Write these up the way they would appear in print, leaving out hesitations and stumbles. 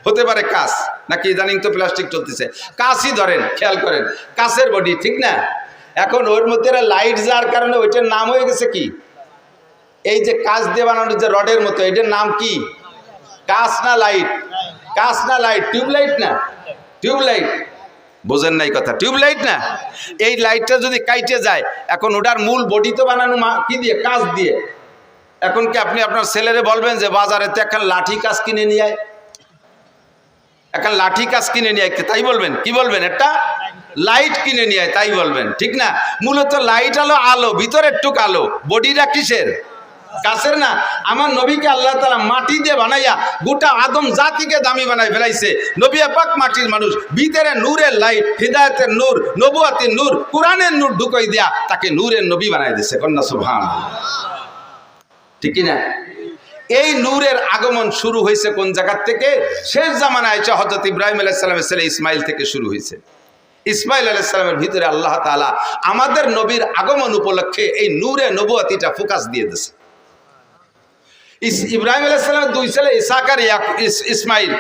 হতে পারে কাঁচ, নাকি ইদানিং তো প্লাস্টিক চলতেছে, কাঁচই ধরেন, খেয়াল করেন কাঁচের বডি, ঠিক না? এখন ওর মধ্যে লাইট যাওয়ার কারণে ওইটার নাম হয়ে গেছে কি, এই যে কাঁচ দিয়ে বানানো যে রডের মতো, এটার নাম কি? কাঁচ না লাইট? কাঁচ না লাইট? টিউবলাইট না? টিউবলাইট। বোঝেন নাই কথা? টিউবলাইট না? এই লাইটটা যদি কাইটে যায়, এখন ওটার মূল বডি তো বানানো কি দিয়ে? কাঁচ দিয়ে। এখন কি আপনি আপনার ছেলেরে বলবেন যে বাজারে তো একটা লাঠি কাঁচ কিনে নিয়ে আয়, একটা লাঠি কাঁচ কিনে নিয়ে আয়, তাই বলবেন? কি বলবেন? একটা লাইট কিনে নিয়ে আয়, তাই বলবেন, ঠিক না? মূলত লাইট হলো আলো, ভিতরের টুক আলো, বডিটা কিসের? কাছের না? আমার নবীকে আল্লাহ তাআলা মাটি দিয়ে বানাইয়া গোটা আদম জাতিকে দামি বানাই ফেলাইছে। নবী পাক মাটির মানুষ, ভিতরে নূরের লাইট, হিদায়াতের নূর, নবুয়াতের নূর, কোরআনের নূর ঢুকাই দিয়া তাকে নূরের নবী বানাই দিয়েছে। কন্যা সুবহানাল্লাহ, ঠিক কি না? এই নূরের আগমন শুরু হয়েছে কোন জায়গা থেকে? শেষ জামানায় হযরত ইব্রাহিম আলাইহিস সালামের ছেলে ইসমাইল থেকে শুরু হয়েছে। ইসমাইল আলাইহিস সালামের ভিতরে আল্লাহ তাআলা আমাদের নবীর আগমন উপলক্ষে এই নূরে নবুয়াতিটা ফোকাস দিয়ে দিয়েছে। ইব্রাহিম আলাইহিস সালামের দুই ছেলে ইসহাক আর ইসমাইল।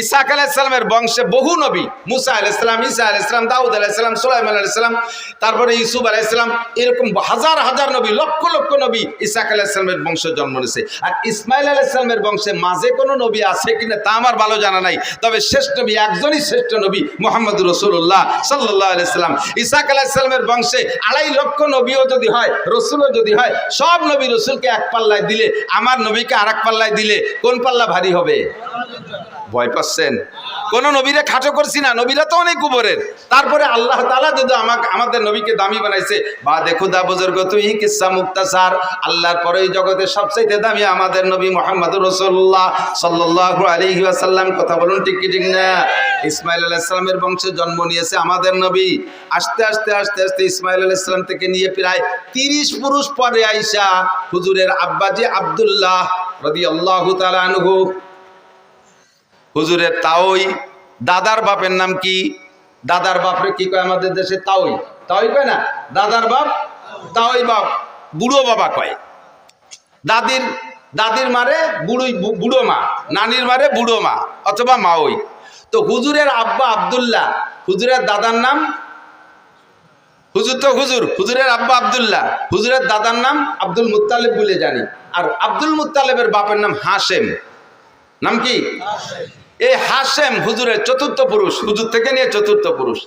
ইসহাক আলাইহিস সালামের বংশে বহু নবী, মুসা আলাইহিস সালাম, ঈসা আলাইহিস সালাম, দাউদ আলাইহিস সালাম, সুলাইমান আলাইহিস সালাম, তারপরে ইউসুফ আলাইহিস সালাম, এরকম হাজার হাজার নবী, লক্ষ লক্ষ নবী ইসহাক আলাইহিস সালামের বংশে জন্ম নিয়েছে। আর ইসমাইল আলাইহিস সালামের বংশে মাঝে কোনো নবী আছে কিনা তা আমার ভালো জানা নাই, তবে শ্রেষ্ঠ নবী একজনই শ্রেষ্ঠ নবী, মুহাম্মদুর রাসূলুল্লাহ সাল্লাল্লাহু আলাইহি সাল্লাম। ইসহাক আলাইহিস সালামের বংশে 2.5 লক্ষ নবীও যদি হয়, রসুলও যদি হয়, সব নবী রসুলকে এক পাল্লায় দিলে আমার নবীকে আরেক পাল্লায় দিলে কোন পাল্লা ভারী হবে? ভয় পাচ্ছেন? কোন নবীরে খাটো করছি না, নবীরা তো অনেক উপরের। তারপরে আল্লাহ তাআলা যদি আমাদের নবীকে দামি বানাইছে, বা দেখো দা বুজুর্গ তুই কিসসা মুক্তাসার, আল্লাহর পরে এই জগতে সবচেয়ে দামি আমাদের নবী মুহাম্মদুর রাসূলুল্লাহ সাল্লাল্লাহু আলাইহি ওয়াসাল্লাম। কথা বলুন ঠিক কি ঠিক না? ইসমাইল আলাইহিস সালামের বংশে জন্ম নিয়েছে আমাদের নবী। আস্তে আস্তে আস্তে আস্তে ইসমাইল আলাইহিস সালাম থেকে নিয়ে প্রায় 30 পুরুষ পরে আইসা হুজুরের আব্বাজি আব্দুল্লাহ রাদিয়াল্লাহু তাআলা আনহু, হুজুরের তাওই, দাদার বাপের নাম কি? দাদার বাপরে কি কয় আমাদের দেশে? তাওই। তাওই কয় না? দাদার বাপ তাওই বাপ, বুড়ো বাবা কয়। দাদির মারে বুড়ো মা, নানির মারে বুড়ো মা অথবা মাওই। তো হুজুরের আব্বা আব্দুল্লাহ, হুজুরের দাদার নাম হুজুর, তো হুজুরের আব্বা আব্দুল্লাহ, হুজুরের দাদার নাম আব্দুল মুত্তালিব বলে জানি। আর আব্দুল মুত্তালিবের বাপের নাম হাশেম। নাম কি? এই হাশেম হুজুরের চতুর্থ পুরুষ, হুজুর থেকে নিয়ে চতুর্থ পুরুষ।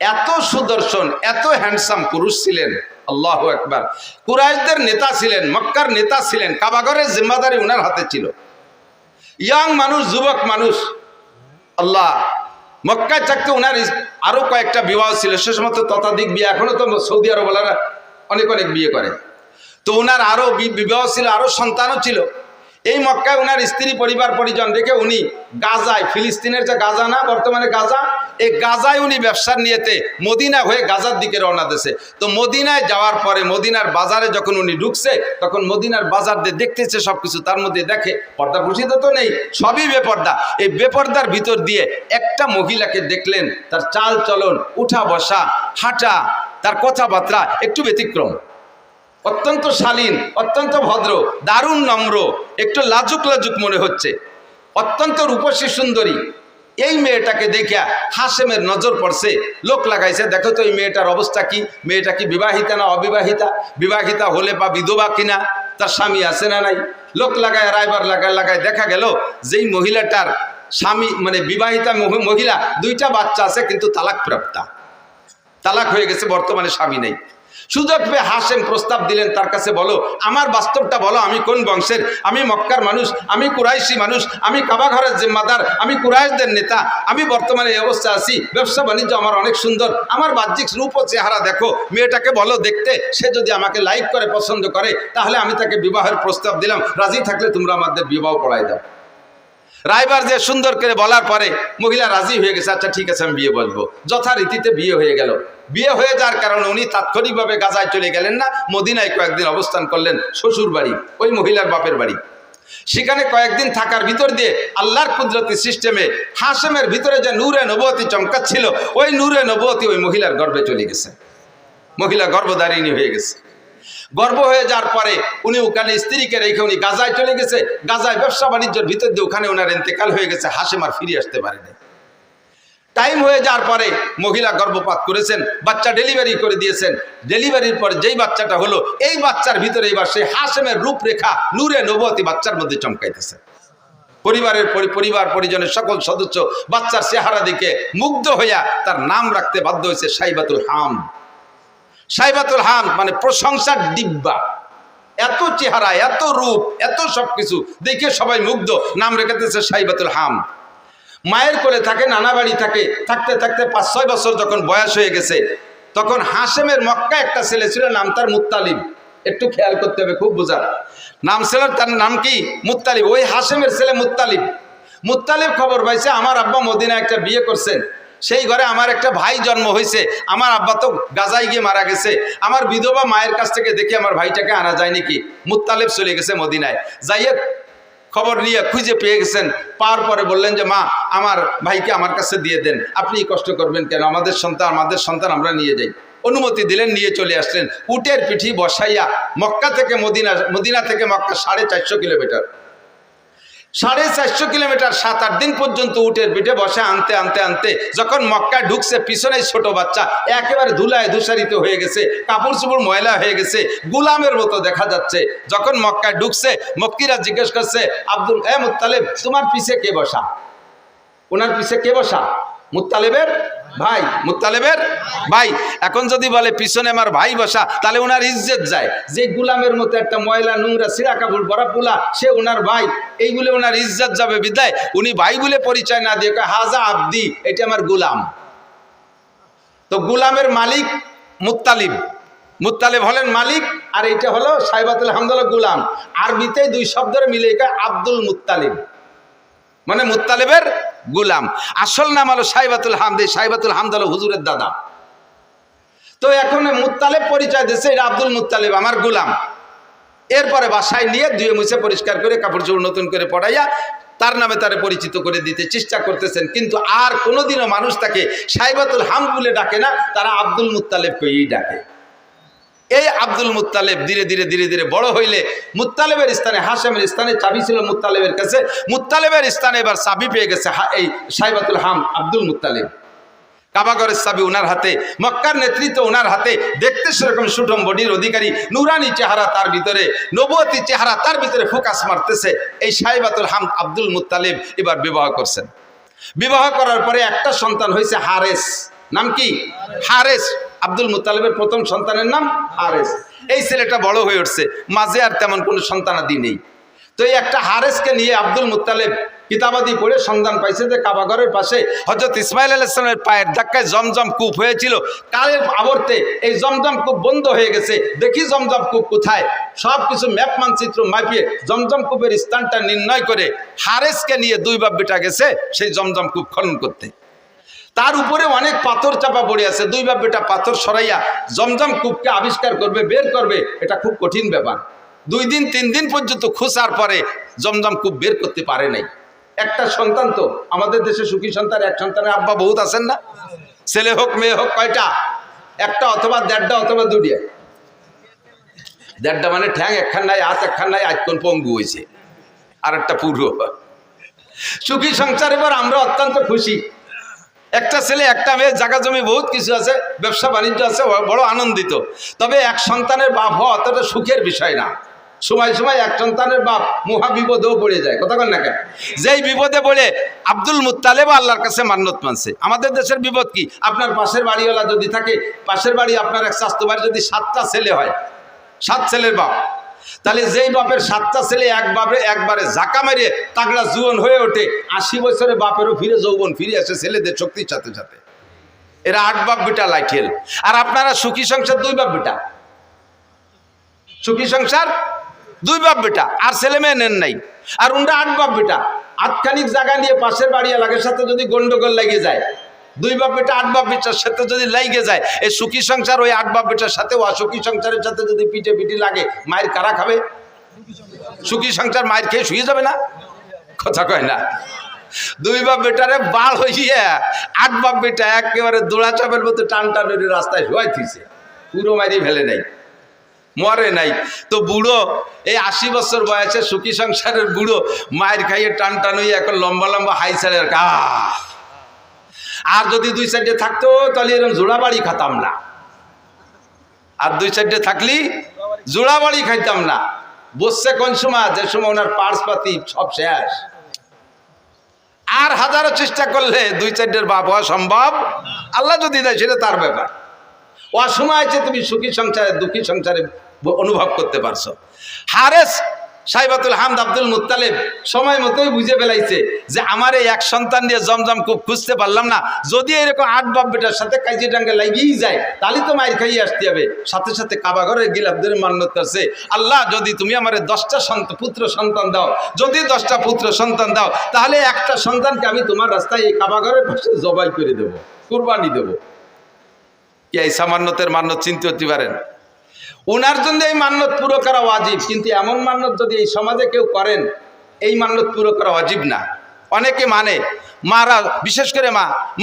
এত সুদর্শন, এত হ্যান্ডসাম পুরুষ ছিলেন, আল্লাহু আকবার। কুরাইশদের নেতা ছিলেন, মক্কার নেতা ছিলেন, কাবাগরের জিম্মাদারি উনার হাতে ছিল। ইয়াং মানুষ, যুবক মানুষ, আল্লাহ। মক্কায় থাকতে উনার আরো কয়েকটা বিবাহ ছিল, সে সময় তো ততাধিক বিয়ে, এখনো তো সৌদি আরবওয়ালারা অনেক অনেক বিয়ে করে। তো উনার আরো বিবাহ ছিল, আরো সন্তানও ছিল। এই মক্কায় উনার স্ত্রী পরিবার পরিজন রেখে উনি গাজায়, ফিলিস্তিনের যে গাজা না বর্তমানে গাজা, এই গাজায় উনি ব্যবসার নিয়েতে মদিনা হয়ে গাজার দিকে রওনা দিয়েছে। তো মদিনায় যাওয়ার পরে মদিনার বাজারে যখন উনি ঢুকছে, তখন মদিনার বাজার দিয়ে দেখতেছে সবকিছু, তার মধ্যে দেখে পর্দা প্রসিদ্ধ তো নেই, সবই বেপর্দা। এই বেপর্দার ভিতর দিয়ে একটা মহিলাকে দেখলেন, তার চাল চলন, উঠা বসা, হাঁটা, তার কথাবার্তা একটু ব্যতিক্রম, অত্যন্ত শালীন, অত্যন্ত ভদ্র, দারুণ নম্র, একটু লাজুক লাজুক মনে হচ্ছে, অত্যন্ত রূপসী সুন্দরী। এই মেয়েটাকে দেখিয়া হাশেমের নজর পড়ছে, লোক লাগাইছে, দেখো তো এই মেয়েটার অবস্থা কি, মেয়েটা কি বিবাহিতা না অবিবাহিতা, বিবাহিতা হলে বা বিধবা কিনা, তার স্বামী আছে না নাই। লোক লাগায় রায়বার লাগায় দেখা গেল যেই মহিলাটার স্বামী মানে বিবাহিতা মহিলা, 2টা বাচ্চা আছে, কিন্তু তালাক প্রাপ্তা, তালাক হয়ে গেছে, বর্তমানে স্বামী নেই। সুযোগ পেয়ে হাশেম প্রস্তাব দিলেন, তার কাছে বলো, আমার বাস্তবটা বলো, আমি কোন বংশের, আমি মক্কার মানুষ, আমি কুরাইশি মানুষ, আমি কাবা ঘরের জিম্মাদার, আমি কুরাইশদের নেতা, আমি বর্তমানে এই অবস্থা আছি, ব্যবসা বাণিজ্য আমার অনেক সুন্দর, আমার বাহ্যিক রূপ ও চেহারা দেখো, মেয়েটাকে বলো দেখতে, সে যদি আমাকে লাইক করে, পছন্দ করে, তাহলে আমি তাকে বিবাহের প্রস্তাব দিলাম, রাজি থাকলে তোমরা আমাদের বিবাহ পড়াই দাও। রায়বার যে সুন্দর করে বলার পরে মহিলা রাজি হয়ে গেছে, আচ্ছা ঠিক আছে আমি বিয়ে বলবো। যথারীতিতে বিয়ে হয়ে গেল। বিয়ে হয়ে যাওয়ার কারণে উনি তাৎক্ষণিকভাবে গাজায় চলে গেলেন না, মদিনায় কয়েকদিন অবস্থান করলেন, শ্বশুর বাড়ি, ওই মহিলার বাপের বাড়ি। সেখানে কয়েকদিন থাকার ভিতর দিয়ে আল্লাহর কুদরতি সিস্টেমে হাশেমের ভিতরে যে নূরে নবুয়তি চমকাচ্ছিল, ওই নূরে নবুয়তি ওই মহিলার গর্ভে চলে গেছে, মহিলা গর্ভধারিণী হয়ে গেছে। গর্ভ হয়ে যাওয়ার পরে উনি ওখানে স্ত্রীকে রেখে উনি গাজায় চলে গেছে। গাজায় ব্যবসা বাণিজ্যের ভিতর দিয়ে ওখানে ওনার ইন্তেকাল হয়ে গেছে। হাশেম আর ফিরে আসতে পারেনি। টাইম হয়ে যাওয়ার পরে মহিলা গর্ভপাত করেছেন, বাচ্চা ডেলিভারি করে দিয়েছেন। ডেলিভারির পরে যেই বাচ্চাটা হলো, এই বাচ্চার ভিতরে এবার সেই হাশেমের রূপরেখা নূরে নবুয়তি বাচ্চার মধ্যে চমকাইতেছে। পরিবার পরিজনের সকল সদস্য বাচ্চার চেহারা দিকে মুগ্ধ হইয়া তার নাম রাখতে বাধ্য হয়েছে সাইবাতুল হাম। সাইবাতুল হাম মানে প্রশংসার ডিব্বা। এত চেহারা, এত রূপ, এত সবকিছু দেখে সবাই মুগ্ধ, নাম রেখেছে সাইবাতুল হাম। মায়ের কোলে থাকে, নানা বাড়ি থাকে, থাকতে থাকতে 5-6 বছর যখন বয়স হয়ে গেছে, তখন হাশেমের মক্কা একটা ছেলে ছিল, নাম তার মুত্তালিব। একটু খেয়াল করতে হবে, খুব বোঝার নাম ছিল, তার নাম কি? মুত্তালিব। ওই হাশেমের ছেলে মুত্তালিব। মুত্তালিব খবর পাইছে আমার আব্বা মদিনায় একটা বিয়ে করছেন, সেই ঘরে আমার একটা ভাই জন্ম হয়েছে। আমার আব্বা তো গাজায় গিয়ে মারা গেছে, আমার বিধবা মায়ের কাছ থেকে দেখি আমার ভাইটাকে আনা যায় নাকি। মুত্তালিব চলে গেছে মদিনায়, যাইয়ে খবর নিয়ে খুঁজে পেয়ে গেছেন। পাওয়ার পরে বললেন যে মা, আমার ভাইকে আমার কাছে দিয়ে দেন, আপনি কষ্ট করবেন কেন, আমাদের সন্তান আমরা নিয়ে যাই। অনুমতি দিলেন, নিয়ে চলে আসলেন। উটের পিঠি বসাইয়া মক্কা থেকে মদিনা থেকে মক্কা 450 কিলোমিটার, 450 কিলোমিটার 7-8 দিন পর্যন্ত উটের পিঠে বসে আনতে আনতে আনতে যখন মক্কায় ঢুকছে, পিছনে ছোট বাচ্চা একেবারে ধুলায় ধূসারিত হয়ে গেছে, কাপড় চোপড় ময়লা হয়ে গেছে, গুলামের মতো দেখা যাচ্ছে। যখন মক্কায় ঢুকছে, মক্কিরা জিজ্ঞেস করছে, মুত্তালিব, তোমার পিছে কে বসা? ওনার পিছে কে বসা? মুত্তালিবের ভাই। মুত্তালিবের ভাই। এখন যদি বলে পিছনে আমার ভাই বসা, তাহলে ওনার ইজ্জত যায়। যে গুলামের মতো একটা ময়লা নোংরা সিরা কাপড় বড়া পোলা, সে ওনার ভাই, এই বলে ওনার ইজ্জত যাবে। বিদায় উনি ভাই বলে পরিচয় না দিয়ে হাজা আব্দি, এটা আমার গুলাম। তো গুলামের মালিক মুত্তালিব। মুত্তালিব হলেন মালিক, আর এইটা হলো সাইবাতুল হামদ হলো গুলাম। আরবিতে 2 শব্দের মিলে আব্দুল মুত্তালিব, মানে মুত্তালিবের গুলাম। আসল নাম হলো সাইবাতুল হামদ। সাইবাতুল হামদ হলো হুজুরের দাদা। তো এখন মুত্তালিব পরিচয় দিচ্ছে, এটা আব্দুল মুত্তালিব, আমার গুলাম। এরপরে বাসায় নিয়ে ধুয়ে মুছে পরিষ্কার করে কাপড় চোপড় নতুন করে পড়াইয়া তার নামে তারে পরিচিত করে দিতে চেষ্টা করতেছেন। কিন্তু আর কোনোদিনও মানুষ তাকে সাইবাতুল হাম বলে ডাকে না, তারা আব্দুল মুত্তালিবকেই ডাকে। এই আব্দুল মুত্তালিব ধীরে ধীরে ধীরে ধীরে বড় হইলে মুত্তালিবের স্থানে, হাশেমের স্থানে চাবি ছিল মুত্তালিবের কাছে, মুত্তালিবের স্থানে এবার চাবি পেয়ে গেছে এই সাইবাতুল হাম আব্দুল মুত্তালিব। কাবাগরের চাবি ওনার হাতে, মক্কার নেতৃত্ব ওনার হাতে। দেখতে সেরকম সুঠম বডির অধিকারী, নুরানি চেহারা তার ভিতরে, নবুয়তি চেহারা তার ভিতরে ফোকাস মারতেছে। এই সাইবাতুল হাম আব্দুল মুত্তালিব এবার বিবাহ করছেন। বিবাহ করার পরে একটা সন্তান হয়েছে হারেস। নাম কি? হারেস। আব্দুল মুত্তালিবের প্রথম সন্তানের নাম হারেস। এই ছেলেটা বড় হয়ে উঠছে, মাঝে আর তেমন কোনো সন্তানাদি নেই। তো এই একটা হারেসকে নিয়ে আব্দুল মুত্তালিব কিতাবাদি পড়ে সন্ধান পাইছে যে কাবাগরের পাশে হযরত ইসমাইল আলাইহিস সালামের পায়ের ধাক্কায় জমজম কূপ হয়েছিল। কালের আবর্তে এই জমজম কূপ বন্ধ হয়ে গেছে। দেখি জমজম কূপ কোথায়, সব কিছু ম্যাপ মানচিত্র মাপিয়ে জমজম কূপের স্থানটা নির্ণয় করে হারেসকে নিয়ে 2 বাপ বেটা গেছে সেই জমজম কূপ খনন করতে। তার উপরে অনেক পাথর চাপা পড়ে আছে। 2 বাপ বেটা পাথর সরাইয়া জমজম কূপকে আবিষ্কার করবে, বের করবে, এটা খুব কঠিন ব্যাপার। 2 দিন 3 দিন পর্যন্ত খোঁজার পরে জমজম কূপ বের করতে পারে নাই। একটা সন্তান, তো আমাদের দেশে সুখী সন্তান, এক সন্তানের আব্বা বহুত আছেন না? ছেলে হোক মেয়ে হোক, কয়টা? একটা অথবা 1.5টা অথবা 2টা। 1.5টা মানে ঠ্যাং একখান নাই, হাত একখান নাই, আজকন পঙ্গু হয়েছে, আর একটা পুরো সুখী সংসার। এবার আমরা অত্যন্ত খুশি। একটা ছেলে একটা মেয়ে, জায়গা জমি বহুত কিছু আছে, ব্যবসা বাণিজ্য আছে, বড় আনন্দিত। তবে এক সন্তানের বাপ হওয়া অতটা সুখের বিষয় না। সময় সময় এক সন্তানের বাপ মহা বিপদেও পড়ে যায়, কথা কন না কেন? যেই বিপদে পড়ে আব্দুল মুত্তালিব আল্লাহর কাছে মান্নত মানছে। আমাদের দেশের বিপদ কি? আপনার পাশের বাড়িওয়ালা যদি থাকে, পাশের বাড়ি আপনার এক স্বাস্থ্য বাড়ি যদি 7টা ছেলে হয়, 7 ছেলের বাপ, তাহলে যেই বাপের 7টা ছেলে একবারে ঝাঁকা মেরে তাগড়া জুয়ন হয়ে ওঠে, 80 বছরে বাপেরও ফিরে যৌবন ফিরে আসে ছেলেদের শক্তির সাথে সাথে। এরা 8 বাপ বেটা লাইঠেল। আর আপনারা সুখী সংসার 2 বাপ বেটা, সুখী সংসার 2 বাপ বেটা, আর ছেলে মেয়ে নেন নাই। আর উনরা 8 বাপ বেটা, আটখানিক জায়গা নিয়ে পাশের বাড়ি এলাকার সাথে যদি গন্ডগোল লেগে যায়, 2 বাপ বেটা 8 বাপ বেটার সাথে যদি লেগে যায়, এই সুখী সংসার ওই 8 বাপ বেটার সাথে অসুখী সংসারের সাথে যদি পিঠে পিঠি লাগে, মায়ের কারা খাবে? সুখী সংসার মায়ের খেয়ে শুয়ে যাবে না, কথা কয় না? 2 বাপ বেটারে বাল হইয়া 8 বাপ বেটা একেবারে দোড়া চাপের মতো টান টান রাস্তায় শুয়াইতেছে, পুরো মারি ফেলে নাই। মরে নাই। তো বুড়ো এই 80 বছর বয়সে সুখী সংসারের বুড়ো মায়ের খাইয়ে টান টান হয়ে এখন লম্বা লম্বা হাই সারের আর যদি 2 সাইডে থাকতো তাহলে এরকম জোড়া বাড়ি খাতাম না। আর 2 সাইডে থাকলি জোড়া বাড়ি খাইতাম না। বসছে কোন সময়, যে সময় ওনার পার্স পাতি সব শেষ। আর হাজারো চেষ্টা করলে 2 সাইডের বাপ হওয়া সম্ভব। আল্লাহ যদি দেয় সেটা তার ব্যাপার। অসময় আছে তুমি সুখী সংসারে দুঃখী সংসারে অনুভব করতে পারছো। হারেস সাইবাতুল হামদ আব্দুল মুত্তালিব সময় মতোই বুঝে ফেলাইছে যে আমার এই এক সন্তান দিয়ে জমজম খুব খুঁজতে পারলাম না, যদি এরকম 8 বাপ বেটার সাথে কাজী ডাঙ্গে লাগিয়েই যায় তাহলে তো মায়ের খাইয়ে আসতে হবে। সাথে সাথে কাবা ঘরে গিলাপ ধরে মান্যত করছে, আল্লাহ যদি তুমি আমার 10টা পুত্র সন্তান দাও, যদি 10টা পুত্র সন্তান দাও তাহলে একটা সন্তানকে আমি তোমার রাস্তায় এই কাবা ঘরের পাশে জবাই করে দেবো, কুরবানি দেবো। কি এই সামান্যতের মান্যত চিনতে হতে পারেন? ওনার জন্য এই মান্যত পুরো করা ওয়াজিব, কিন্তু এমন মান্যত যদি এই সমাজে কেউ করেন এই মান্যত পুরো করা ওয়াজিব না। অনেকে মানে, মারা বিশেষ করে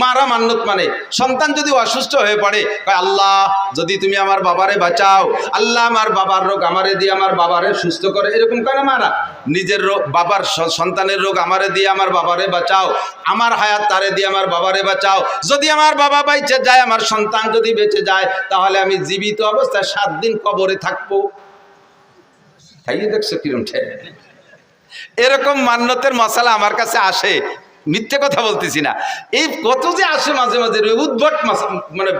মারা মান্যত মানে সন্তান যদি অসুস্থ হয়ে পড়ে, আল্লাহ যদি তুমি আমার বাবারে বাঁচাও, আল্লাহ আমার বাবার রোগ আমারে দিয়ে আমার বাবারে সুস্থ করে, এরকম করে মারা। নিজের রোগ বাবার সন্তানের রোগ আমারে দিয়ে আমার বাবারে বাঁচাও, আমার হায়াত তারে দিয়ে আমার বাবারে বাঁচাও, যদি আমার বাবা বেঁচে যায়, আমার সন্তান যদি বেঁচে যায় তাহলে আমি জীবিত অবস্থায় 7 দিন কবরে থাকবো। তাই দেখছো কিরম এরকম মান্যতের মশালা আমার কাছে আসে, মিথ্যে কথা বলতেছি না। এই কত যে আসে মাঝে মাঝে উদ্ভট মানে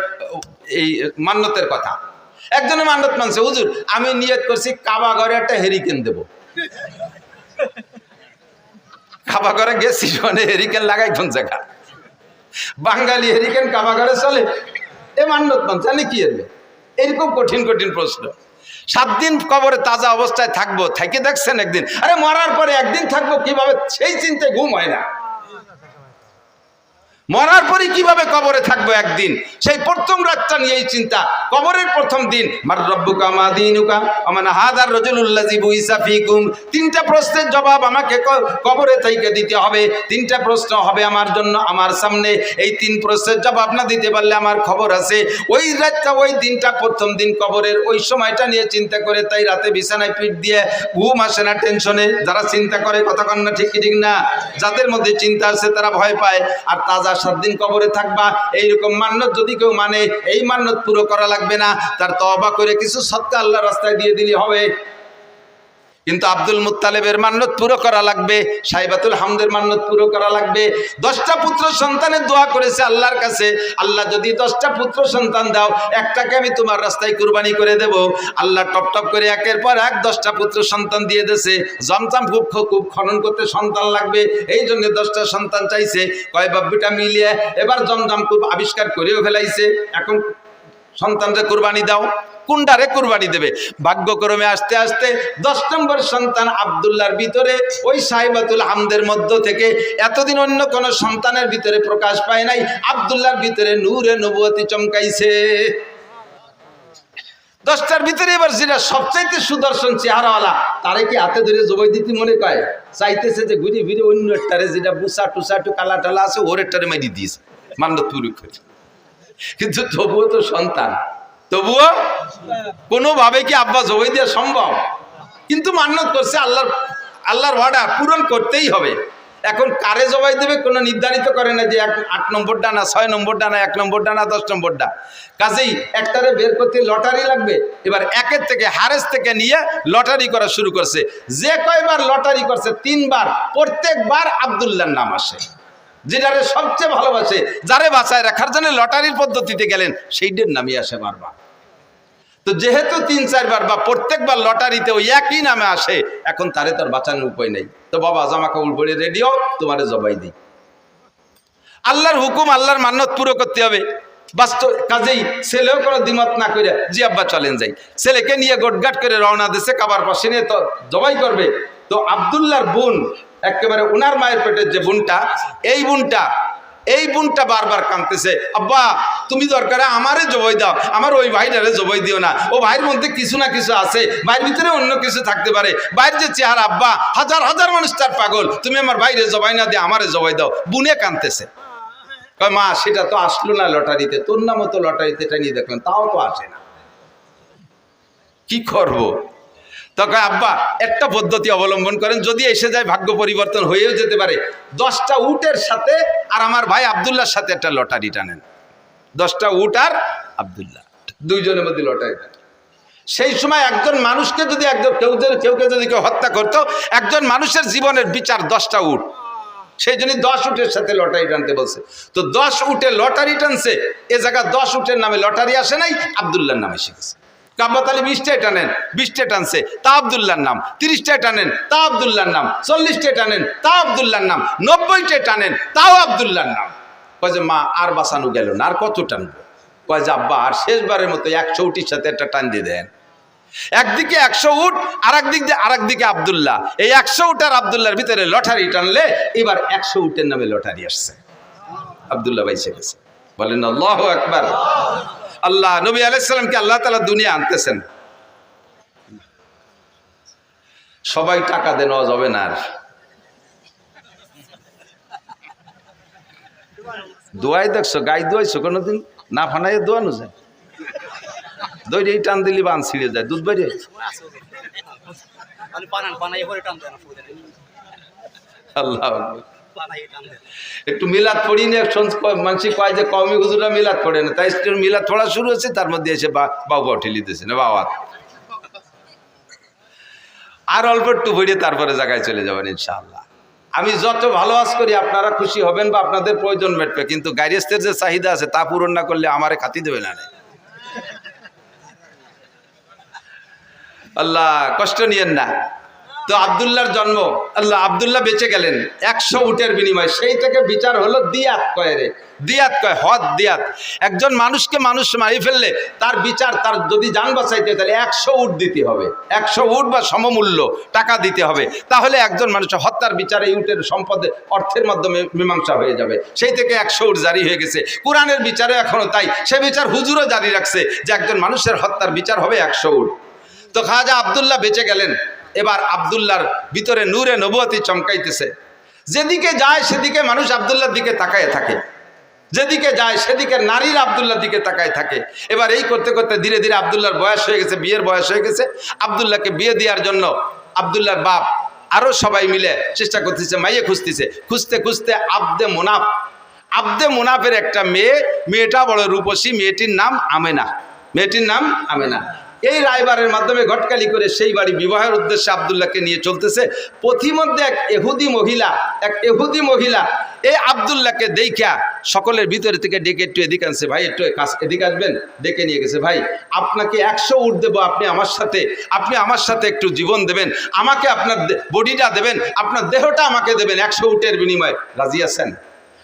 এই মান্যতের কথা। একজনে মান্যত মানছে, হুজুর আমি নিয়ত করছি কাবা ঘরে একটা হেরিকেন দেব। কাবা ঘরে গেছি মানে হেরিকেন লাগাই কোন জায়গা? বাঙালি হেরিকেন কাবা ঘরে চলে? এ মান্যত মানছে, আমি কি এরবে? এরকম কঠিন কঠিন প্রশ্ন। 7 দিন কবরে তাজা অবস্থায় থাকবো, থেকে দেখছেন একদিন? আরে মরার পরে একদিন থাকবো কিভাবে, সেই চিন্তায় ঘুম হয় না। মরার পরে কিভাবে কবরে থাকবো একদিন, সেই প্রথম রাতটা নিয়ে এই চিন্তা। কবরের প্রথম দিন, মার রব্বুকা মা দীনুকা ওমান হাযার রাজুলুল্লাযী বুইসা ফীকুম। 3টা প্রশ্নের জবাব আমাকে কবরে থেকে দিতে হবে। 3টা প্রশ্ন হবে আমার জন্য, আমার সামনে। এই 3 প্রশ্নের জবাব না দিতে পারলে আমার খবর আছে। ওই রাতটা, ওই দিনটা, প্রথম দিন কবরের ওই সময়টা নিয়ে চিন্তা করে তাই রাতে বিছানায় পিঠ দিয়ে ঘুম আসে না টেনশনে। যারা চিন্তা করে কথা কন না, ঠিক ঠিক না? যাদের মধ্যে চিন্তা আছে তারা ভয় পায়। আর তাজা 7 দিন কবরে থাকবা, এইরকম মান্যত যদি কেউ মানে এই মান্যত পুরো করা লাগবে না, তার তওবা করে কিছু সদকা আল্লাহর রাস্তায় দিয়ে দিলে হবে। কিন্তু আব্দুল মুত্তালিবের মান্যত পুরো করা লাগবে, সাইবাতুল হামদের মান্যত পুরো করা লাগবে। 10টা পুত্র সন্তানের দোয়া করেছে আল্লাহর কাছে, আল্লাহ যদি 10টা পুত্র সন্তান দাও, একটাকে আমি তোমার রাস্তায় কুরবানি করে দেব। আল্লাহ টপ টপ করে একের পর এক 10টা পুত্র সন্তান দিয়ে দিয়েছে। জমজম খুব খনন করতে সন্তান লাগবে, এই জন্য 10টা সন্তান চাইছে। কয় বাব্বিটা মিলিয়ে এবার জমজম খুব আবিষ্কার করেও ফেলাইছে। এখন সন্তানরে কুরবানি দাও, কোনটারে কুরবানি দেবে? ভাগ্যক্রমে আস্তে আস্তে 10 নম্বর সন্তান আব্দুল্লাহর ভিতরে, ওই সাইবাতুল হামদের মধ্য থেকে এতদিন অন্য কোন সন্তানের ভিতরে প্রকাশ পায় নাই, আব্দুল্লাহর ভিতরে নূরে নবুয়তি চমকাইছে। 10টার ভিতরে এবার যেটা সবচাইতে সুদর্শন চেহারাওয়ালা, তারে কি হাতে ধরে জবাই দিতে মনে কয়? চাইতেছে যে ঘুরে ফিরে অন্য একটারে, যেটা বুসা টুসা একটু কালা টালা আছে, ওর একটারে মারি দিয়েছে মান্যত পুরো করে। কিন্তু তবুও তো সন্তান, তবুও কোনোভাবে কি আব্বা জবাই দেওয়া সম্ভব? কিন্তু মান্যত করছে, আল্লাহর ওয়াদা পূরণ করতেই হবে। এখন কারে জবাই দেবে কোনো নির্ধারিত করে না যে 8 নম্বর ডানা, 6 নম্বর ডানা, 1 নম্বর ডানা, 10 নম্বর ডানা। কাজেই একটারে বের করতে লটারি লাগবে। এবার একের থেকে হারেস থেকে নিয়ে লটারি করা শুরু করছে। যে কয়বার লটারি করছে 3 বার, প্রত্যেকবার আব্দুল্লাহর নাম আসে। যেটারে সবচেয়ে ভালোবাসে, যারে বাঁচায় রাখার জন্য লটারির পদ্ধতিতে গেলেন, সেইটার নামই আসে বারবার। তো যেহেতু 3-4 বার বা প্রত্যেকবার লটারিতে ওই একই নামে আসে, এখন তারে তার বাঁচানোর উপায় নেই। তো বাবা জামা কাপড় পরে রেডিও, তোমারে জবাই দিই। আল্লাহর হুকুম, আল্লাহর মান্যত পুরো করতে হবে। বাস্তব কাজেই ছেলেও কোনো দ্বিমত না করে, জি আব্বা চলেন যাই। ছেলেকে নিয়ে গোটগাট করে রওনা দিছে, কাবার পাশে নিয়ে তো জবাই করবে। তো আব্দুল্লাহর বোন, একেবারে উনার মায়ের পেটের যে বোনটা, এই বোনটা বারবার কাঁদতেছে, আব্বা তুমি দরকারে আমারে জবাই দাও, আমার ওই ভাইটারে জবাই দিও না। ও ভাইয়ের মধ্যে কিছু না কিছু আছে, ভাইয়ের ভিতরে অন্য কিছু থাকতে পারে। ভাইয়ের যে চেহারা, আব্বা হাজার হাজার মানুষ তার পাগল, তুমি আমার ভাইরে জবাই না দিয়ে আমারে জবাই দাও। বোনে কাঁদতেছে। কয় মা সেটা তো আসলো না লটারিতে, তোর নামও তো লটারিতে এটা নিয়ে দেখলাম, তাও তো আসে না। কি করব। তখন আব্বা একটা পদ্ধতি অবলম্বন করেন, যদি এসে যায় ভাগ্য পরিবর্তন হয়েও যেতে পারে, 10টা উটের সাথে আর আমার ভাই আব্দুল্লাহর সাথে একটা লটারি টানেন। 10টা উট আর আব্দুল্লাহ, দুইজনের মধ্যে লটারি টানেন। সেই সময় একজন মানুষকে যদি কেউকে যদি কেউ হত্যা করতো, একজন মানুষের জীবনের বিচার 10টা উট। সেই জন্য 10 উটের সাথে লটারি টানতে বলছে। তো 10 উটে লটারি টানছে, এ জায়গা 10 উটের নামে লটারি আসে নাই, আব্দুল্লাহর নামে শিখেছে। আব্বা তাহলে 20টায় টানেন, 20টে টানছে, তা আব্দুল্লাহর নাম। 30টায় টানেন, তা আব্দুল্লাহর নাম। 40টে টানেন, তা আব্দুল্লাহর নাম। 90টে টানেন, তাও আব্দুল্লাহর নাম। কয় যে মা আর বাঁচানো গেল না, আর কত টানবো? কয় যে আব্বা আর শেষবারের মতো 100 উটির সাথে একটা টান দিয়ে দেন। একদিকে 100 উট, আরেকদিকে আব্দুল্লাহ। এই 100 উট আর আব্দুল্লাহর ভিতরে লটারি টানলে এবার 100 উটের নামে লটারি আসছে, আব্দুল্লাহ বাইসে গেছে। বলেন আল্লাহু আকবার। আল্লাহ নবী আলাইহিস সালামকে আল্লাহ তাআলা দুনিয়া আনতেছেন, সবাই টাকা দেন যাবে না। আর দোয়াই দেখছো, গাই দোয়াইছো কোনোদিন? না ফানাইয়ে দোয়ানো যায়, দইরে টান দিলি বান ছিঁড়ে যায়, দুধ বেরিয়ে। আল্লাহ একটু মিলাদ পড়ি না, মানুষ কয় যে কওমি হুজুররা মিলাদ পড়ে না, তাই মিলাদ পড়া শুরু হচ্ছে, তার মধ্যে এসে বাবা ঠেলি দিয়েছে না বাবা। আর অল্প একটু পড়ে তারপরে জায়গায় চলে যাবেন ইনশাআল্লাহ। আমি যত ভালো আজ করি আপনারা খুশি হবেন বা আপনাদের প্রয়োজন মেটবে, কিন্তু গাইরেস্তের যে চাহিদা আছে তা পূরণ না করলে আমারে খাতি দেবে না। আল্লাহ কষ্ট নিয়েন না। তো আব্দুল্লাহর জন্ম, আল্লাহ আব্দুল্লাহ বেঁচে গেলেন 100 উটের বিনিময়। সেই থেকে বিচার হলো দিয়াত কয় রে, দিয়াত কয়, হদ দিয়াত। একজন মানুষকে মানুষ মারি ফেললে তার বিচার, তার যদি জান বাঁচাইতে তাহলে 100 উট দিতে হবে, 100 উট বা সমমূল্য টাকা দিতে হবে। তাহলে একজন মানুষের হত্যার বিচারে উটের সম্পদে অর্থের মাধ্যমে মীমাংসা হয়ে যাবে। সেই থেকে 100 উট জারি হয়ে গেছে। কোরআনের বিচারে এখনো তাই, সে বিচার হুজুরও জারি রাখছে যে একজন মানুষের হত্যার বিচার হবে 100 উট। তো খাজা আব্দুল্লাহ বেঁচে গেলেন। এবার আব্দুল্লাহর ভিতরে নূরে নবুয়তি চমকাইতেছে। যেদিকে যায় সেদিকে মানুষ আব্দুল্লাহর দিকে তাকায় থাকে, যেদিকে যায় সেদিকে নারীর আব্দুল্লাহর দিকে তাকায় থাকে। এবার এই করতে করতে ধীরে ধীরে আব্দুল্লাহর বয়স হয়ে গেছে, বিয়ের বয়স হয়ে গেছে। আব্দুল্লাহকে বিয়ে দেওয়ার জন্য আব্দুল্লাহর বাপ আরো সবাই মিলে চেষ্টা করতেছে, মাইয়ে খুঁজতেছে। খুঁজতে খুঁজতে আব্দে মুনাফের একটা মেয়েটা বড় রূপসী, মেয়েটির নাম আমেনা। এই রায়বারের মাধ্যমে ঘটকালি করে সেই বাড়ি বিবাহের উদ্দেশ্যে আব্দুল্লাহকে নিয়ে চলতেছে। পথিমধ্যে এক এহুদি মহিলা এই আব্দুল্লাহকে দেখা সকলের ভিতরে থেকে ডেকে একটু এদিকে আনছে, ভাই একটু এদিকে আসবেন, ডেকে নিয়ে গেছে। ভাই আপনাকে 100 উট দেবো, আপনি আমার সাথে একটু জীবন দেবেন, আমাকে আপনার বডিটা দেবেন, আপনার দেহটা আমাকে দেবেন, 100 উটের বিনিময়ে রাজি আছেন?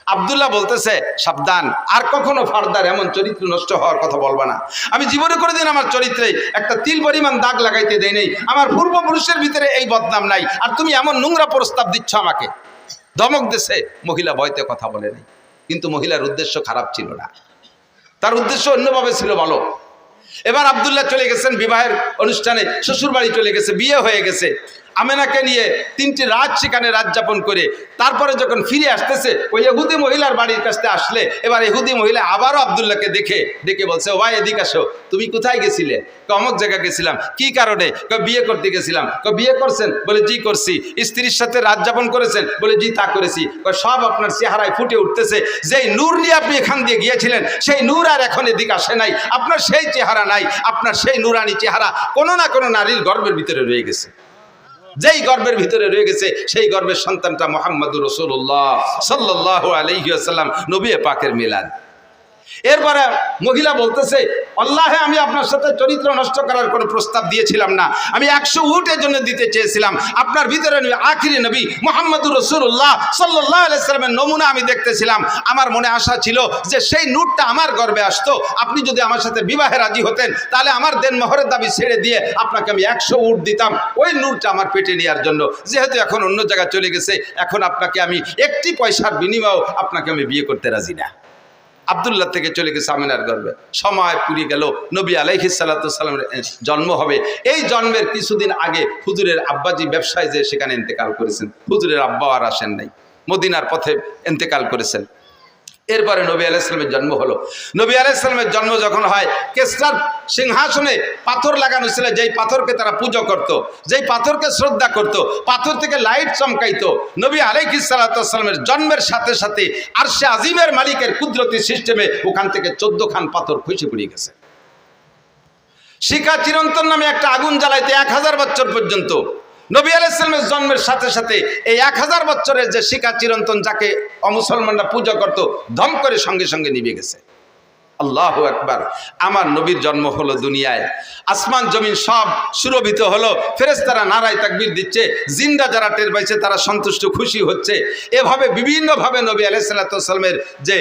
আব্দুল্লাহ বলতেছে, সাবধান, আর কখনো ফার্দার এমন চরিত্র নষ্ট হওয়ার কথা বলবা না। আমি জীবনে কোনোদিন আমার চরিত্রে একটা তিল পরিমাণ দাগ লাগাইতে দেই নেই, আমার পূর্বপুরুষের ভিতরে এই বদনাম নাই, আর তুমি এমন নোংরা প্রস্তাব দিচ্ছ আমাকে। ধমক দেশে মহিলা ভয়তে কথা বলে নেই, কিন্তু মহিলার উদ্দেশ্য খারাপ ছিল না, তার উদ্দেশ্য অন্যভাবে ছিল ভালো। এবার আব্দুল্লাহ চলে গেছেন বিবাহের অনুষ্ঠানে, শ্বশুর বাড়ি চলে গেছে, বিয়ে হয়ে গেছে। আমেনাকে নিয়ে 3টি রাত সেখানে রাত যাপন করে তারপরে যখন ফিরে আসতেছে, ওই ইহুদি মহিলার বাড়ির কাছে আসলে এবার ইহুদি মহিলা আবারও আব্দুল্লাহকে ডেকে বলছে, ও ভাই এদিকে আসো, তুমি কোথায় গেছিলে? অমুক জায়গা গেছিলাম। কি কারণে? বিয়ে করতে গেছিলাম। বিয়ে করছেন? বলে জি করছি। স্ত্রীর সাথে রাত যাপন করেছেন? বলে জি তা করেছি। সব আপনার চেহারায় ফুটে উঠতেছে, যেই নূর নিয়ে আপনি এখান দিয়ে গিয়েছিলেন সেই নূর আর এখন এদিকে আসে নাই, আপনার সেই চেহারা নাই, আপনার সেই নূরানি চেহারা কোনো না কোনো নারীর গর্ভের ভিতরে রয়ে গেছে। যেই গর্ভের ভিতরে রয়ে গেছে সেই গর্ভের সন্তানটা মুহাম্মদুর রাসূলুল্লাহ সাল্লাল্লাহু আলাইহি ওয়াসাল্লাম, নবী পাকের মিলাদ। এরপরে মহিলা বলতেছে, আল্লাহে আমি আপনার সাথে চরিত্র নষ্ট করার কোনো প্রস্তাব দিয়েছিলাম না, আমি 100 উটের জন্য দিতে চেয়েছিলাম। আপনার ভিতরে আখিরি নবী মুহাম্মদুর রাসূলুল্লাহ সাল্লাল্লাহু আলাইহি ওয়াসাল্লামের নমুনা আমি দেখতেছিলাম। আমার মনে আশা ছিল যে সেই নূরটা আমার গর্ভে আসতো, আপনি যদি আমার সাথে বিবাহে রাজি হতেন তাহলে আমার দেন মোহরের দাবি ছেড়ে দিয়ে আপনাকে আমি 100 উট দিতাম, ওই নূরটা আমার পেটে নেওয়ার জন্য। যেহেতু এখন অন্য জায়গায় চলে গেছে, এখন আপনাকে আমি একটি পয়সার বিনিময়েও আপনাকে আমি বিয়ে করতে রাজি না। আব্দুল্লাহ থেকে চলে গেছে আমিনার গর্ভে। সময় পুরিয়ে গেল, নবী আলাইহিস সালাতু ওয়াস সালামের জন্ম হবে। এই জন্মের কিছুদিন আগে হুজুরের আব্বাজি ব্যবসায় যে সেখানে ইন্তেকাল করেছেন। হুজুরের আব্বা আর আসেন নাই, মদিনার পথে ইন্তেকাল করেছেন। এরপরে নবী আলাইহিস সালামের জন্ম হলো। নবী আলাইহিস সালামের জন্ম যখন হয়, কিসরার সিংহাসনে পাথর লাগানো ছিল, যেই পাথরকে তারা পূজা করত, যেই পাথরকে শ্রদ্ধা করত, পাথর থেকে লাইট চমকাইতো। নবী আলাইহিস সালাতু ওয়াস সালামের জন্মের সাথে সাথে আরশে আজিমের মালিকের কুদরতি সিস্টেমে ওখান থেকে 14 খান পাথর খসে পড়ে গেছে। শিখা চিরন্তন নামে একটা আগুন জ্বালাইতে 1000 বছর পর্যন্ত, নবী আলাইহিস সালামের জন্মের সাথে সাথে এই 1000 বছরের যে শিখা চিরন্তন, যাকে অমুসলমানরা পূজা করত, ধম করে সঙ্গে সঙ্গে নিভে গেছে। আল্লাহু আকবার। আমার নবীর জন্ম হলো দুনিয়ায়, আসমান জমিন সব সুরভিত হলো, ফেরেশতারা নারায়ে তাকবীর দিচ্ছে, জিন্দা যারা টের পাইছে তারা সন্তুষ্ট খুশি হচ্ছে। এভাবে বিভিন্নভাবে নবী আলাইহিস সালাতু ওয়াস সালামের যে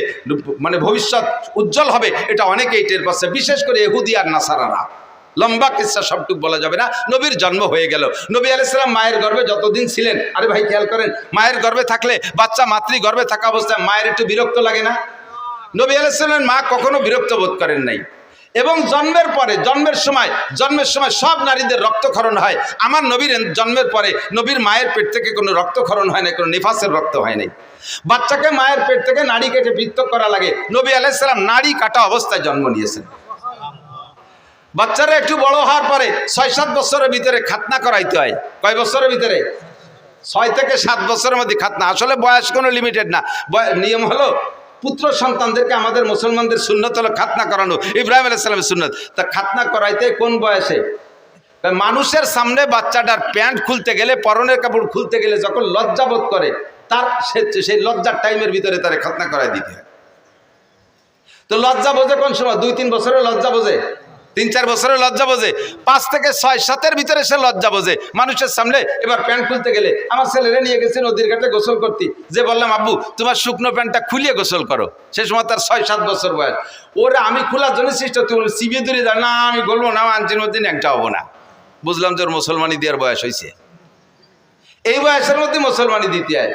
মানে ভবিষ্যৎ উজ্জ্বল হবে এটা অনেকেই টের পাচ্ছে, বিশেষ করে ইহুদি আর নাসারারা। লম্বা কিসসা সবটুক বলা যাবে না। নবীর জন্ম হয়ে গেল। নবী আলাইহিস সালাম মায়ের গর্ভে যতদিন ছিলেন, আরে ভাই খেয়াল করেন, মায়ের গর্ভে থাকলে বাচ্চা মাতৃ গর্ভে থাকা অবস্থায় মায়ের একটু বিরক্ত লাগে না? নবী আলাইহিস সালামের মা কখনো বিরক্ত বোধ করেন নাই। এবং জন্মের পরে, জন্মের সময় সব নারীদের রক্তক্ষরণ হয়। আমার নবীর জন্মের পরে নবীর মায়ের পেট থেকে কোনো রক্তক্ষরণ হয় না, কোনো নিফাসের রক্ত হয় নাই। বাচ্চাকে মায়ের পেট থেকে নাড়ি কেটে পৃথক করা লাগে, নবী আলাইহিস সালাম নাড়ি কাটা অবস্থায় জন্ম নিয়েছেন। বাচ্চারা একটু বড় হওয়ার পরে 6-7 বছরের ভিতরে খাতনা করাইতে হয়। কয় বছরের ভিতরে? 6 থেকে 7 বছরের মধ্যে খাতনা। আসলে বয়স কোনো লিমিটেড না, নিয়ম হলো পুত্র সন্তানদেরকে আমাদের মুসলমানদের সুন্নত হলো খাতনা করানো, ইব্রাহিম আলাইহিস সালামের সুন্নত। তা খাতনা করাইতে কোন বয়সে? মানুষের সামনে বাচ্চাটার প্যান্ট খুলতে গেলে, পরনের কাপড় খুলতে গেলে যখন লজ্জা বোধ করে, তার সেই লজ্জার টাইমের ভিতরে তারে খাতনা করাই দিতে হয়। তো লজ্জা বোঝে কোন সময়? 2-3 বছরের লজ্জা বোঝে, 3-4 বছরের লজ্জা বোঝে, 5 থেকে 6-7-এর ভিতরে সে লজ্জা বোঝে। মানুষের সামনে এবার প্যান্ট খুলতে গেলে, আমার ছেলেরে নিয়ে গেছে নদীর ঘাটে গোসল করতে, যে বললাম আব্বু তোমার শুকনো প্যান্টটা খুলিয়ে গোসল করো, সে সময় তার 6-7 বছর বয়স। ওরে আমি খোলার জন্য চেষ্টা, তুমি চিবিয়ে ধরে যা, না আমি বলবো না, আনচির মধ্যে একটা হবো না। বুঝলাম যে ওর মুসলমানি দেওয়ার বয়স হয়েছে, এই বয়সের মধ্যে মুসলমানি দিতে হয়।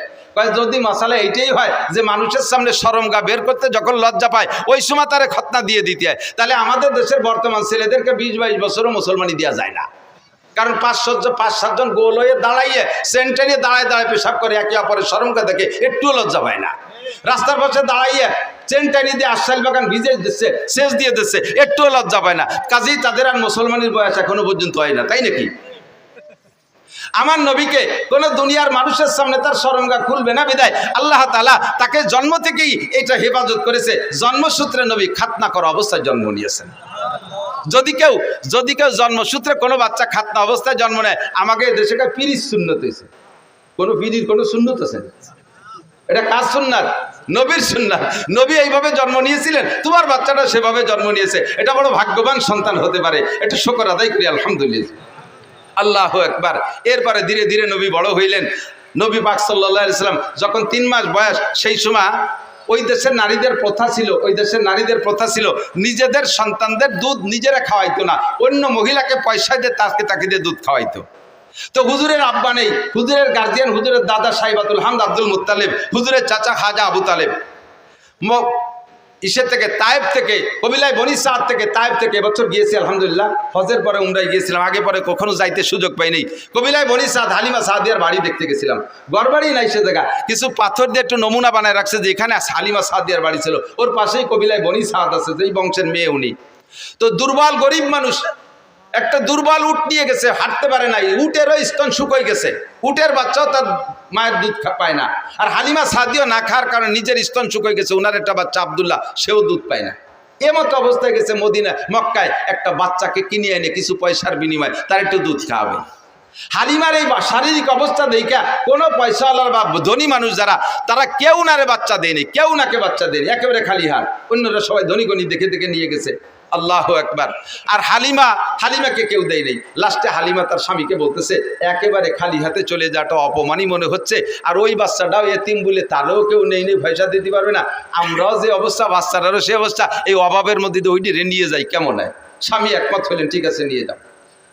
যদি মশালা এইটাই হয় যে মানুষের সামনে শরমগা বের করতে যখন লজ্জা পায়, ওই সময় তারে খতনা দিয়ে দিতে হয়, তাহলে আমাদের দেশের বর্তমান ছেলেদেরকে 20-22 বছরও মুসলমানি দেওয়া যায় না। কারণ 5-7 জন গোল হয়ে দাঁড়াইয়ে সেন্টারে দাঁড়ায় পেশাব করে, একে অপরের শরমগা দেখে একটুও লজ্জা পায় না। রাস্তার পাশে দাঁড়াইয়ে চেনটানি দিয়ে আশাইল বাগান ভিজে দিচ্ছে, সেচ দিয়ে দিচ্ছে, একটুও লজ্জা পায় না। কাজেই তাদের আর মুসলমানের বয়স এখনো পর্যন্ত হয় না, তাই নাকি? আমার নবীকে কোন দুনিয়ার মানুষের সামনে তার শরমগা খুলবে না, বিদায় আল্লাহ তাআলা তাকে জন্ম থেকেই এটা হেফাজত করেছে। জন্মসূত্রে নবী খাতনা করা অবস্থায় জন্ম নিয়েছেন। যদি কেউ জন্মসূত্রে কোনো বাচ্চা খাতনা অবস্থায় জন্ম নেয়, আমাকে দেশে পিরির সুন্নত হয়েছে। কোনো পিরির কোনো সুন্নত আছে? এটা কার সুন্নাত? নবীর সুন্নাত। নবী এইভাবে জন্ম নিয়েছিলেন, তোমার বাচ্চাটা সেভাবে জন্ম নিয়েছে। এটা বড় ভাগ্যবান সন্তান হতে পারে, এটা শুকর আদায় করি আলহামদুলিল্লাহ। আল্লাহু আকবার। এরপরে ধীরে ধীরে নবী বড় হইলেন। নবী পাক সাল্লাল্লাহু আলাইহি সাল্লাম যখন 3 মাস বয়স, সেই সময় ওই দেশের নারীদের প্রথা ছিল নিজেদের সন্তানদের দুধ নিজেরা খাওয়াইতো না, অন্য মহিলাকে পয়সা দিয়ে তাকে দিয়ে দুধ খাওয়াইতো। তো হুজুরের আব্বা নেই, হুজুরের গার্জিয়ান হুজুরের দাদা সাইবাতুল হামদ আব্দুল মুত্তালিব, হুজুরের চাচা খাজা আবু তালেব থেকে তায়েব থেকে, কবিলায় বনি সাদ থেকে, তায়েব থেকে এবছর গিয়েছি আলহামদুলিল্লাহ। হজের পরে উমরায় গিয়েছিলাম, আগে পরে কখনো যাইতে সুযোগ পাইনি। কবিলায় বনি সাদ হালিমা সাদিয়ার বাড়ি দেখতে গেছিলাম। গড়বাড়ি নাই সে জায়গা, কিছু পাথর দিয়ে একটু নমুনা বানায় রাখছে যে এখানে হালিমা সাদিয়ার বাড়ি ছিল। ওর পাশেই কবিলায় বনি সাদ আছে, যেই বংশের মেয়ে উনি। তো দুর্বল গরিব মানুষ, একটা দুর্বল উট নিয়ে গেছে, হাঁটতে পারে নাই, উটেরও স্তন শুকিয়ে গেছে, উটের বাচ্চাও তার মায়ের দুধ পায় না। আর হালিমা সাদিও না খাওয়ার কারণে নিজের স্তন শুকিয়ে গেছে, ওনার একটা বাচ্চা আব্দুল্লাহ, সেও দুধ পায় না। এমতো অবস্থায় গেছে মক্কায় একটা বাচ্চাকে কিনে এনে কিছু পয়সার বিনিময়ে তার একটু দুধ খাওয়াবে। হালিমার এই শারীরিক অবস্থা দেখা কোনো পয়সাওয়ালার বা ধনী মানুষ যারা, তারা কেউ নারে বাচ্চা দেয়নি, কেউ নাকে বাচ্চা দেয়নি, একেবারে খালি হাত। অন্যরা সবাই ধনী গণী দেখে দেখে নিয়ে গেছে। আল্লাহু আকবার। আর হালিমাকে কেউ দেয় নেই। লাস্টে হালিমা তার স্বামীকে বলতেছে, একেবারে খালি হাতে চলে যাওয়াটা অপমানই মনে হচ্ছে, আর ওই বাচ্চাটাও এতিম বলে তারও কেউ নেই পয়সা দিতে পারবে না, আমরাও যে অবস্থা বাচ্চাটারও সে অবস্থা, এই অভাবের মধ্যে ওইটি নিয়ে যাই কেমন হয়? স্বামী একমত হলেন, ঠিক আছে নিয়ে যাও,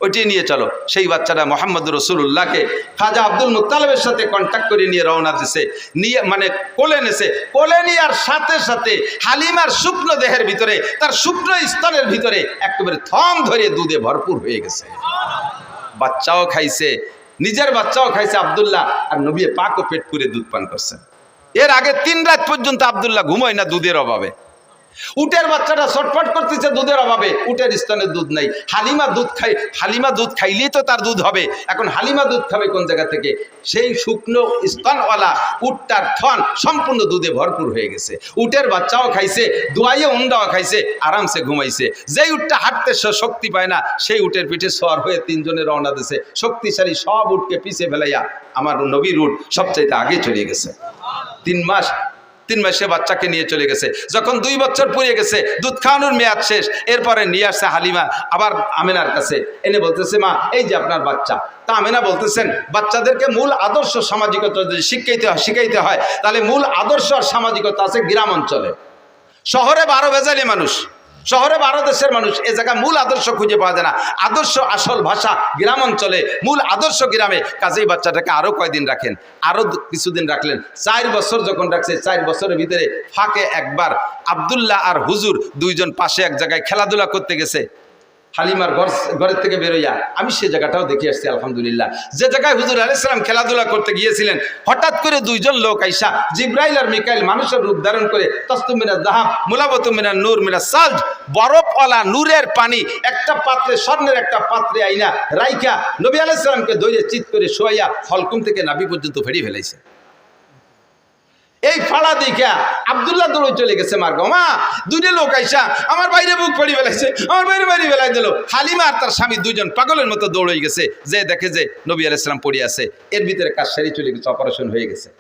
ওইটি নিয়ে চলো। সেই বাচ্চাটা মোহাম্মদ রসুল্লাহকে খাজা আব্দুল মুত্তালিবের সাথে কন্ট্যাক্ট করে নিয়ে রওনা দিছে, নিয়ে মানে কোলে নেছে। কোলে নেওয়ার সাথে সাথে হালিমার শুকনো দেহের ভিতরে, তার শুকনো স্তনের ভিতরে একেবারে থম ধরে দুধে ভরপুর হয়ে গেছে। বাচ্চাও খাইছে, নিজের বাচ্চাও খাইছে আব্দুল্লাহ, আর নবী পাকও পেট পুরে দুধ পান করছেন। এর আগে 3 রাত পর্যন্ত আব্দুল্লাহ ঘুমোয় না দুধের অভাবে। উটের বাচ্চাটা ছটফট করতেছে দুধের অভাবে, উটের স্তনে দুধ নাই। হালিমা দুধ খায়, হালিমা দুধ খাইলেই তো তার দুধ হবে। এখন হালিমা দুধ খাবে কোন জায়গা থেকে? সেই শুকনো স্তনওয়ালা উটটার থন সম্পূর্ণ দুধে ভরপুর হয়ে গেছে। উটের বাচ্চাও খাইছে, দুয়াইয়ে উন্ডাও খাইছে, আরামসে ঘুমাইছে। যেই উটটা হাঁটতে শক্তি পায় না, সেই উটের পিঠে সওয়ার হয়ে 3 জনে রওনা দিছে। শক্তিশালী সব উটকে পিছে ফেলাইয়া আমার নবীর উট সবচাইতে আগে চলে গেছে। 3 মাসে বাচ্চাকে নিয়ে চলে গেছে। যখন 2 বছর পুড়িয়ে গেছে, দুধ খাওয়ানোর মেয়াদ শেষ, এরপরে নিয়ে আসছে হালিমা আবার আমেনার কাছে, এনে বলতেছে মা এই যে আপনার বাচ্চা। তা আমেনা বলতেছেন বাচ্চাদেরকে মূল আদর্শ সামাজিকতা যদি শিখাইতে হয় তাহলে মূল আদর্শ আর সামাজিকতা আছে গ্রাম অঞ্চলে। শহরে 12 ভেজালি মানুষ, শহরে 12 দেশের মানুষ, এ জায়গায় মূল আদর্শ খুঁজে পাওয়া যায় না। আদর্শ আসল ভাষা গ্রাম অঞ্চলে, মূল আদর্শ গ্রামে। কাজেই বাচ্চাটাকে আরো কয়দিন রাখেন, আরো কিছুদিন রাখলেন। 4 বছর যখন রাখছে, 4 বছরের ভিতরে ফাঁকে একবার আব্দুল্লাহ আর হুজুর 2 জন পাশে এক জায়গায় খেলাধুলা করতে গেছে। হালিমার ঘরের থেকে বেরোইয়া আমি সে জায়গাটাও দেখে আসছি আলহামদুলিল্লাহ। যে জায়গায় হুজুর আলাইহিস সালাম খেলাধুলা করতে গিয়েছিলেন, হঠাৎ করে 2 জন লোক আইসা, জিব্রাইল আর মিকাইল, মানুষের রূপ ধারণ করে, তাসতুম মিনাজ যাহাব মুলাবাতু মিনান নূর মিনাস সালজ, বরফওয়ালা নূরের পানি একটা পাত্রে, স্বর্ণের একটা পাত্রে আইনা রাইখা নবী আলাইহিস সালামকে ধরে চিৎ করে শোয়াইয়া হলকুম থেকে নাভি পর্যন্ত ফেরিয়ে ফেলাইছে। এই ফাড়া দেখা আব্দুল্লাহ দৌড়ে চলে গেছে। মার গো মা, 2 লোক আইসা আমার বাইরে বুক পড়ি ফেলাইছে, আমার বাইরে ফেলাই দিল। হালিমা আর তার স্বামী 2 জন পাগলের মতো দৌড়ে গেছে, যে দেখে যে নবী আলাইহিস সালাম পড়ে আছে। এর ভিতরে কাজ সারি চলে গেছে, অপারেশন হয়ে গেছে।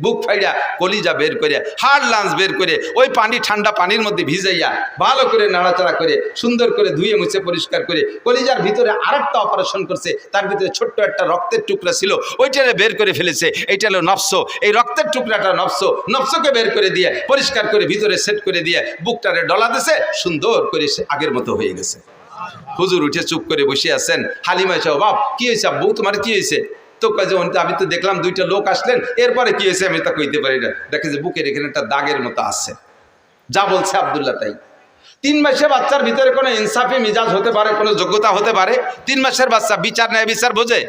বুক ফাইড়া কলিজা বের করে, হাড় লাঞ্চ বের করে, ওই পানি ঠান্ডা পানির মধ্যে ভিজাইয়া ভালো করে নাড়াচাড়া করে সুন্দর করে ধুয়ে মুছে পরিষ্কার করে কলিজার ভিতরে আরেকটা অপারেশন করছে। তার ভিতরে ছোট্ট একটা রক্তের টুকরা ছিল, ওইটারে বের করে ফেলেছে। এইটা হলো নফস, এই রক্তের টুকরাটা নফসকে বের করে দিয়ে পরিষ্কার করে ভিতরে সেট করে দিয়ে বুকটারে ডলা দিছে, সুন্দর করে সে আগের মতো হয়ে গেছে। হুজুর উঠে চুপ করে বসে আছেন। হালিমা এসে, বাপ কি হয়েছে আব্বু, তোমার কি হয়েছে? তো কাজে আমি তো দেখলাম 2টা লোক আসলেন, এরপরে কি হয়েছে আমি তা কইতে পারি না। দেখে যে বুকের এখানে একটা দাগের মতো আছে। যা বলছে আব্দুল্লাহ তাই। 3 মাসের বাচ্চার ভিতরে কোনো ইনসাফি মিজাজ হতে পারে, কোনো যোগ্যতা হতে পারে? 3 মাসের বাচ্চা বিচার ন্যায় বিচার বোঝে?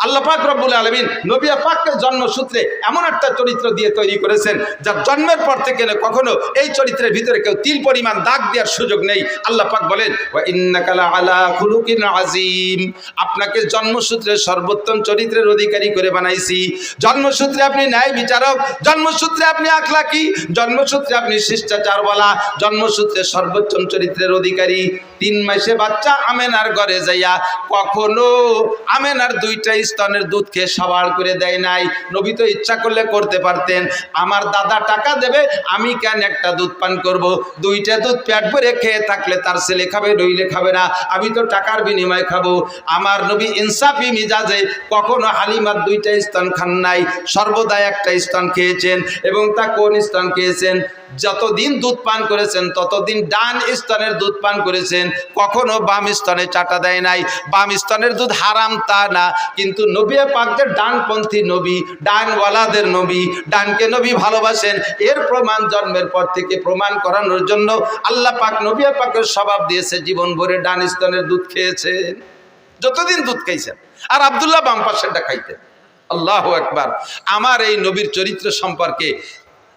আল্লাহ পাক রব্বুল আলামিন নবী পাককে জন্মসূত্রে এমন একটা চরিত্র দিয়ে তৈরি করেছেন, যার জন্মের পর থেকে কখনো এই চরিত্রের ভিতরে কেউ তিল পরিমাণ দাগ দেওয়ার সুযোগ নেই। আল্লাহ পাক বলেন ওয়া ইন্নাকা লাআলা খুলুকিন আযীম, আপনাকে জন্মসূত্রে সর্বোত্তম চরিত্রের অধিকারী করে বানাইছি। জন্মসূত্রে আপনি ন্যায় বিচারক, জন্মসূত্রে আপনি আখলাকি, জন্মসূত্রে আপনি শিষ্টাচারওয়ালা, জন্মসূত্রে সর্বোত্তম চরিত্রের অধিকারী। 3 মাসে বাচ্চা আমেনার ঘরে যাইয়া কখনো আমেনার 2টা স্তনের দুধ খেয়ে সাবাল করে দেয় নাই। নবী তো ইচ্ছা করলে করতে পারতেন, আমার দাদা টাকা দেবে, আমি কেন একটা দুধ পান করব? 2টা দুধ পেট ভরে খেয়ে থাকলে তার ছেলে খাবে, নইলে খাবে না, আমি তো টাকার বিনিময়ে খাবো। আমার নবী ইনসাফি মিজাজে কখনো হালিমার 2টা স্তন খান নাই, সর্বদা একটা স্তন খেয়েছেন। এবং তা কোন স্তন খেয়েছেন? যতদিন দুধ পান করেছেন ততদিন ডান স্তনের দুধ পান করেছেন, কখনো বাম স্তনে চাটা দেয় নাই। বাম স্তনের দুধ হারাম তা না, কিন্তু নবী পাকদের ডানপন্থী নবী, ডানওয়ালাদের নবী, ডানকে নবী ভালোবাসেন। এর প্রমাণ জন্মের পর থেকে প্রমাণ করানোর জন্য আল্লাহ পাক নবী পাকের স্বভাব দিয়েছে, জীবন ভরে ডান স্তনের দুধ খেয়েছেন, যতদিন দুধ খাইছেন। আর আব্দুল্লাহ বাম পাশেরটা খাইতেন। আল্লাহু আকবার। আমার এই নবীর চরিত্র সম্পর্কে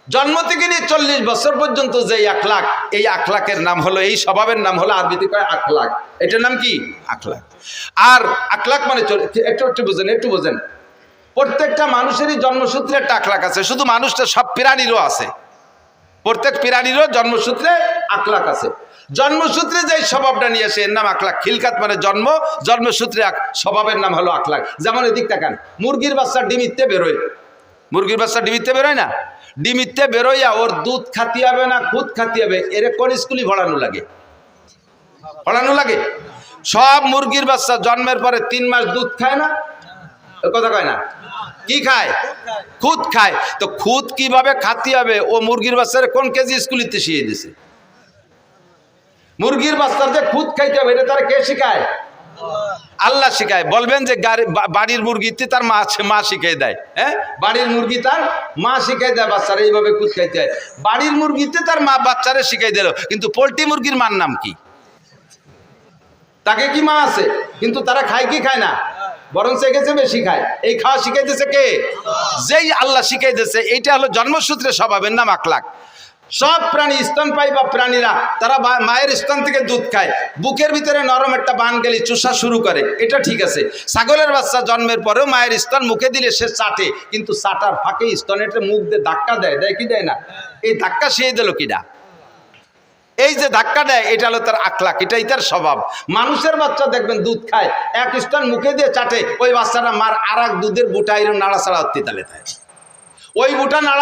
জন্ম থেকে নিয়ে 40 বছর পর্যন্ত যে আখলাক, এই আখলাকের নাম হলো, এই স্বভাবের নাম হলো আরবিতে কয় আখলাক। এটার নাম কি? আখলাক। আর আখলাক মানে একটু বোঝেন, প্রত্যেকটা মানুষেরই জন্মসূত্রে একটা আখলাক আছে। শুধু মানুষটা, সব প্রাণীরও আছে, প্রত্যেক প্রাণীরও জন্মসূত্রে আখলাক আছে। জন্মসূত্রে যে স্বভাবটা নিয়ে আসে এর নাম আখলাক। খিলকাত মানে জন্মসূত্রে স্বভাবের নাম হলো আখলাক। যেমন এদিক তাকান, মুরগির বাচ্চা ডিমিতে বেরোয়, মুরগির বাচ্চা ডিমিতে বেরোয় না? ডিমিতে বেরোইয়া ওর দুধ খাতি হবে না খুদ খাতি হবে, এর কোন স্কুলে পড়ানো লাগে? সব মুরগির বাচ্চা জন্মের পরে 3 মাস দুধ খায় না, কথা কয় না? কি খায়? খুদ খায়। তো খুদ কিভাবে খাতি হবে ও মুরগির বাচ্চার কোন কেজি স্কুলিতে শিখিয়ে দিছে? মুরগির বাচ্চার যে খুদ খাইতে হবে এটা তারা কে শিখায়? আল্লাহ শিখায়। বলবেন যে বাড়ির মুরগিতে তার মা শিখাই দেয়। হ্যাঁ, বাড়ির মুরগি তার মা শিখাই দেয় বাচ্চারা এইভাবে খুদ খাইতে হয়। বাড়ির মুরগিতে তার মা বাচ্চারা শিখাই দিল, কিন্তু পোল্ট্রি মুরগির মার নাম কি? তাকে কি মা আছে? কিন্তু তারা খায় কি খায় না? বরং শিখেছে বেশি খায়। এই খাওয়া শিখাইতেছে কে? যেই আল্লাহ শিখাইতেছে। এইটা হলো জন্মসূত্রে স্বভাবের নাম আখলাক। সব প্রাণী স্তনপায়ী বা প্রাণীরা তারা মায়ের স্তন থেকে দুধ খায়, বুকের ভিতরে নরম একটা বান গেলে চুষা শুরু করে, এটা ঠিক আছে। ছাগলের বাচ্চা জন্মের পরেও মায়ের স্তন মুখে দিলে সে চাটে, কিন্তু চাটার ফাঁকে স্তনের মুখ দিয়ে ধাক্কা দেয়, দেয় কি দেয় না? এই ধাক্কা সে দিল কিনা? এই যে ধাক্কা দেয়, এটা হলো তার আখলাক, এটাই তার স্বভাব। মানুষের বাচ্চা দেখবেন দুধ খায়, এক স্তন মুখে দিয়ে চাটে, ওই বাচ্চাটা মার আর এক দুধের বুটা এরকম নাড়াচাড়া হতে তালে, ওই বুটা নাড়া